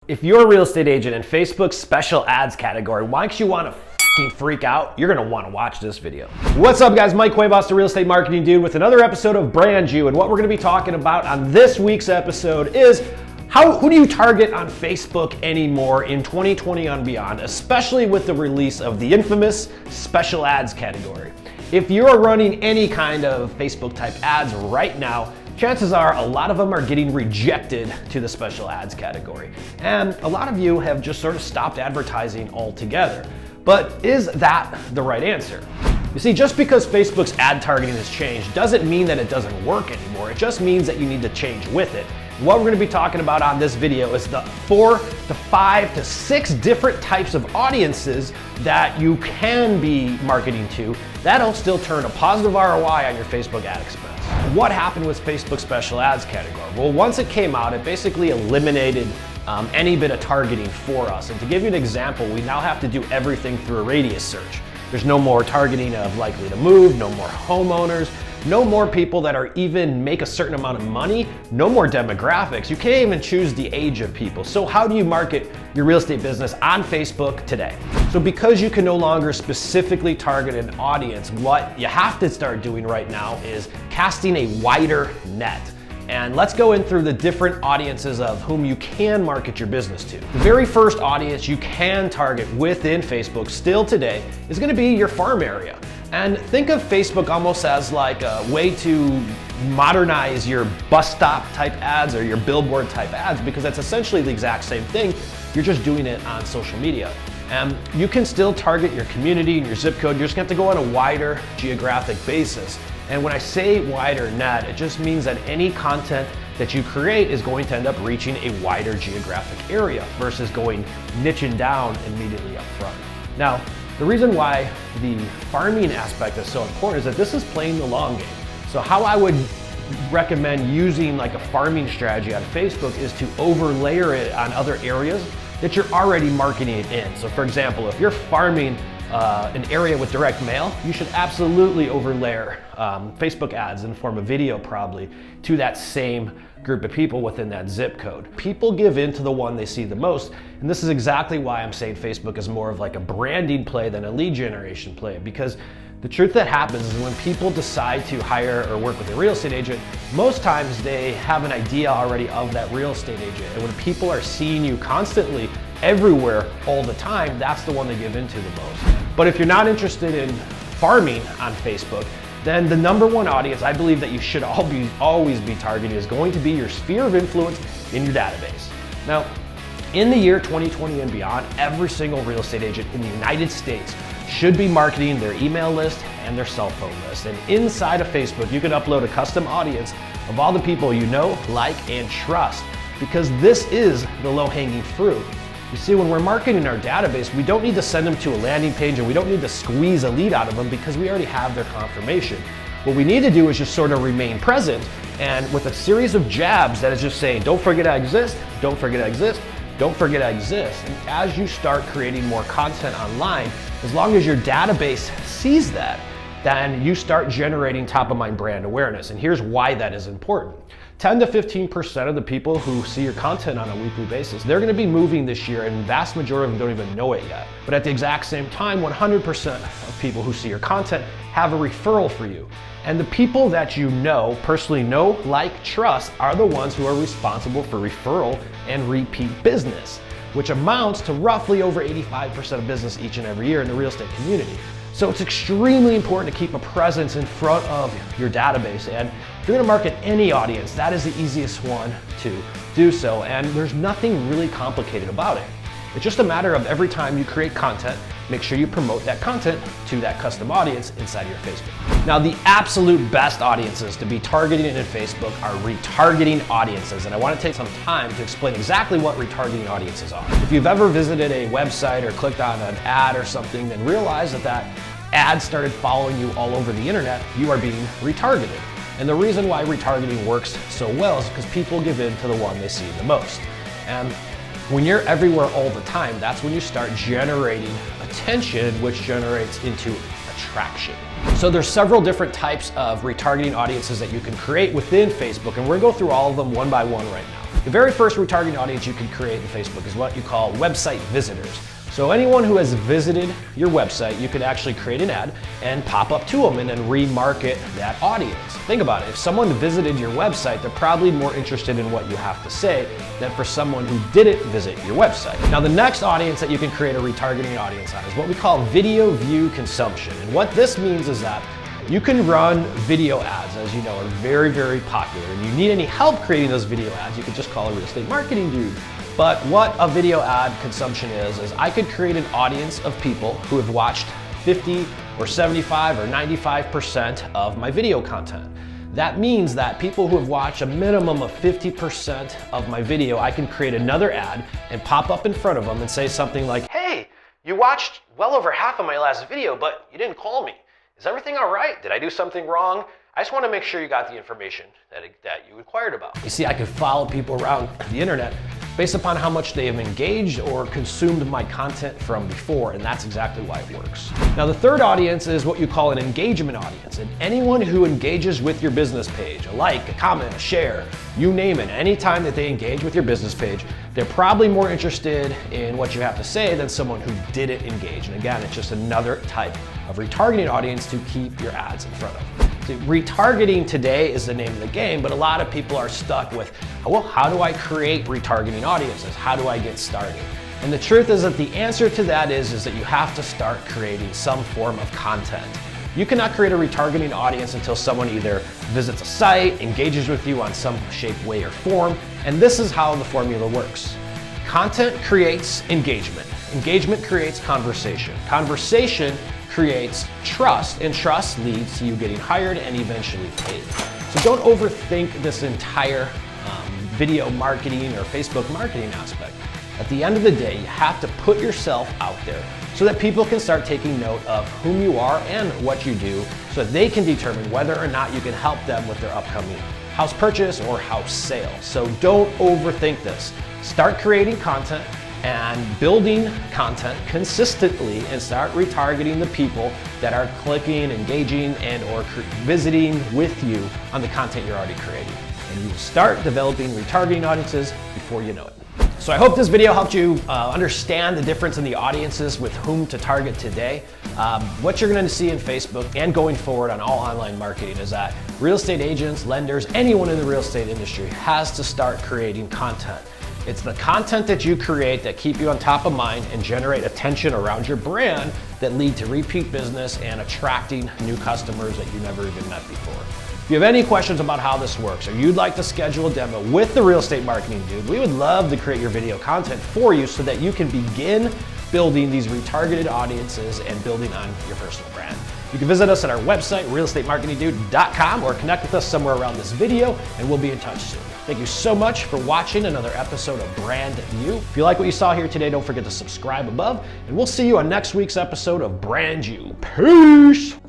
If you're a real estate agent in Facebook's special ads category, why don't you want to f***ing freak out? You're going to want to watch this video. What's up guys, Mike Cuevas, the real estate marketing dude, with another episode of Brand You. And what we're going to be talking about on this week's episode is who do you target on Facebook anymore in 2020 and beyond, especially with the release of the infamous special ads category. If you're running any kind of Facebook type ads right now, chances are a lot of them are getting rejected to the special ads category. And a lot of you have just sort of stopped advertising altogether. But is that the right answer? You see, just because Facebook's ad targeting has changed doesn't mean that it doesn't work anymore. It just means that you need to change with it. What we're going to be talking about on this video is the 4 to 5 to 6 different types of audiences that you can be marketing to that'll still turn a positive ROI on your Facebook ad expense. What happened with Facebook special ads category? Well, once it came out, it basically eliminated any bit of targeting for us. And to give you an example, we now have to do everything through a radius search. There's no more targeting of likely to move, no more homeowners, no more people that are even make a certain amount of money, no more demographics. You can't even choose the age of people. So how do you market your real estate business on Facebook today? So because you can no longer specifically target an audience, what you have to start doing right now is casting a wider net. And let's go in through the different audiences of whom you can market your business to. The very first audience you can target within Facebook still today is going to be your farm area. And think of Facebook almost as like a way to modernize your bus stop type ads or your billboard type ads, because that's essentially the exact same thing. You're just doing it on social media. And you can still target your community and your zip code. You're just going to have to go on a wider geographic basis. And when I say wider net, it just means that any content that you create is going to end up reaching a wider geographic area versus going niching down immediately up front. Now, the reason why the farming aspect is so important is that this is playing the long game. So how I would recommend using like a farming strategy on Facebook is to overlayer it on other areas that you're already marketing it in. So for example, if you're farming an area with direct mail, you should absolutely overlayer Facebook ads in the form of video probably to that same group of people within that zip code. People give in to the one they see the most, and this is exactly why I'm saying Facebook is more of like a branding play than a lead generation play, because the truth that happens is when people decide to hire or work with a real estate agent, most times they have an idea already of that real estate agent. And when people are seeing you constantly everywhere all the time, that's the one they give into the most. But if you're not interested in farming on Facebook, then the number one audience I believe that you should always be targeting is going to be your sphere of influence in your database. Now, in the year 2020 and beyond, every single real estate agent in the United States should be marketing their email list and their cell phone list. And inside of Facebook, you can upload a custom audience of all the people you know, like, and trust, because this is the low-hanging fruit. You see, when we're marketing our database, we don't need to send them to a landing page and we don't need to squeeze a lead out of them because we already have their confirmation. What we need to do is just sort of remain present, and with a series of jabs that is just saying, don't forget I exist, don't forget I exist, don't forget I exist. And as you start creating more content online, as long as your database sees that, then you start generating top of mind brand awareness. And here's why that is important. 10 to 15% of the people who see your content on a weekly basis, they're gonna be moving this year, and the vast majority of them don't even know it yet. But at the exact same time, 100% of people who see your content have a referral for you. And the people that you know, personally know, like, trust, are the ones who are responsible for referral and repeat business, which amounts to roughly over 85% of business each and every year in the real estate community. So it's extremely important to keep a presence in front of your database. And if you're gonna market any audience, that is the easiest one to do so. And there's nothing really complicated about it. It's just a matter of every time you create content, make sure you promote that content to that custom audience inside of your Facebook. Now, the absolute best audiences to be targeting in Facebook are retargeting audiences. And I want to take some time to explain exactly what retargeting audiences are. If you've ever visited a website or clicked on an ad or something, then realize that that ad started following you all over the internet, you are being retargeted. And the reason why retargeting works so well is because people give in to the one they see the most. And when you're everywhere all the time, that's when you start generating attention, which generates into attraction. So there's several different types of retargeting audiences that you can create within Facebook, and we're gonna go through all of them one by one right now. The very first retargeting audience you can create in Facebook is what you call website visitors. So anyone who has visited your website, you could actually create an ad and pop up to them and then remarket that audience. Think about it. If someone visited your website, they're probably more interested in what you have to say than for someone who didn't visit your website. Now, the next audience that you can create a retargeting audience on is what we call video view consumption. And what this means is that you can run video ads, as you know, are very, very popular. And you need any help creating those video ads, you could just call a real estate marketing dude. But what a video ad consumption is I could create an audience of people who have watched 50 or 75 or 95% of my video content. That means that people who have watched a minimum of 50% of my video, I can create another ad and pop up in front of them and say something like, hey, you watched well over half of my last video, but you didn't call me. Is everything all right? Did I do something wrong? I just want to make sure you got the information that you inquired about. You see, I can follow people around the internet based upon how much they have engaged or consumed my content from before, and that's exactly why it works. Now, the third audience is what you call an engagement audience, and anyone who engages with your business page, a like, a comment, a share, you name it, anytime that they engage with your business page, they're probably more interested in what you have to say than someone who didn't engage. And again, it's just another type of retargeting audience to keep your ads in front of. Retargeting today is the name of the game, but a lot of people are stuck with, well, how do I create retargeting audiences? How do I get started? And the truth is that the answer to that is that you have to start creating some form of content. You cannot create a retargeting audience until someone either visits a site, engages with you on some shape, way, or form, and this is how the formula works. Content creates engagement. Engagement creates conversation. Conversation creates trust, and trust leads to you getting hired and eventually paid. So don't overthink this entire video marketing or Facebook marketing aspect. At the end of the day, you have to put yourself out there so that people can start taking note of whom you are and what you do so that they can determine whether or not you can help them with their upcoming house purchase or house sale. So don't overthink this. Start creating content and building content consistently and start retargeting the people that are clicking, engaging, and or visiting with you on the content you're already creating. And you will start developing retargeting audiences before you know it. So I hope this video helped you understand the difference in the audiences with whom to target today. What you're going to see in Facebook and going forward on all online marketing is that real estate agents, lenders, anyone in the real estate industry has to start creating content. It's the content that you create that keep you on top of mind and generate attention around your brand that lead to repeat business and attracting new customers that you never even met before. If you have any questions about how this works or you'd like to schedule a demo with the Real Estate Marketing Dude, we would love to create your video content for you so that you can begin building these retargeted audiences and building on your personal brand. You can visit us at our website, realestatemarketingdude.com, or connect with us somewhere around this video and we'll be in touch soon. Thank you so much for watching another episode of Brand You. If you like what you saw here today, don't forget to subscribe above, and we'll see you on next week's episode of Brand You. Peace!